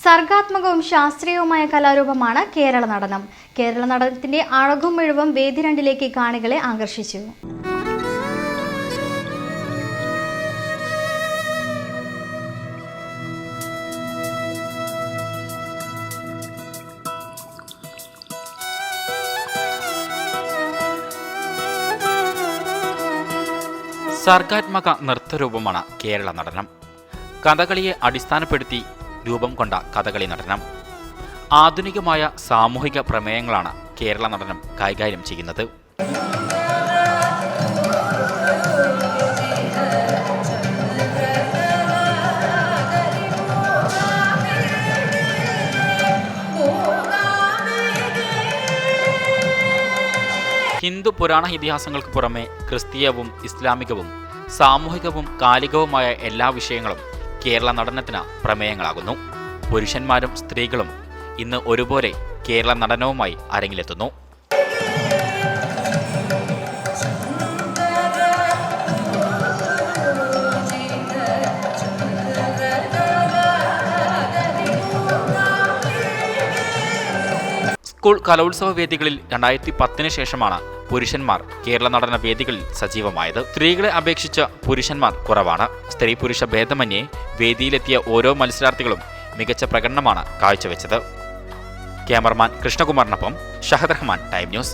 സർഗാത്മകവും ശാസ്ത്രീയവുമായ കലാരൂപമാണ് കേരള നടനം. കേരള നടനത്തിന്റെ അഴകും മിഴിവും വേദി രണ്ടിലേക്ക് കാണികളെ ആകർഷിച്ചു. സർഗാത്മക നൃത്തരൂപമാണ് കേരള നടനം. കഥകളിയെ അടിസ്ഥാനപ്പെടുത്തി രൂപം കൊണ്ട കഥകളി നടനം. ആധുനികമായ സാമൂഹിക പ്രമേയങ്ങളാണ് കേരള നടനം കൈകാര്യം ചെയ്യുന്നത്. ഹിന്ദു പുരാണ ഇതിഹാസങ്ങൾക്ക് പുറമെ ക്രിസ്തീയവും ഇസ്ലാമികവും സാമൂഹികവും കാലികവുമായ എല്ലാ വിഷയങ്ങളും കേരള നടനത്തിന് പ്രമേയങ്ങളാകുന്നു. പുരുഷന്മാരും സ്ത്രീകളും ഇന്ന് ഒരുപോലെ കേരള നടനവുമായി അരങ്ങിലെത്തുന്നു. സ്കൂൾ കലോത്സവ വേദികളിൽ 2010 ശേഷമാണ് പുരുഷന്മാർ കേരള നടന വേദികളിൽ സജീവമായത്. സ്ത്രീകളെ അപേക്ഷിച്ച് പുരുഷന്മാർ കുറവാണ്. സ്ത്രീ പുരുഷ ഭേദമന്യേ വേദിയിലെത്തിയ ഓരോ മത്സരാർത്ഥികളും മികച്ച പ്രകടനമാണ് കാഴ്ചവെച്ചത്. ക്യാമറമാൻ കൃഷ്ണകുമാറിനൊപ്പം ഷഹദ് റഹ്മാൻ, ടൈം ന്യൂസ്.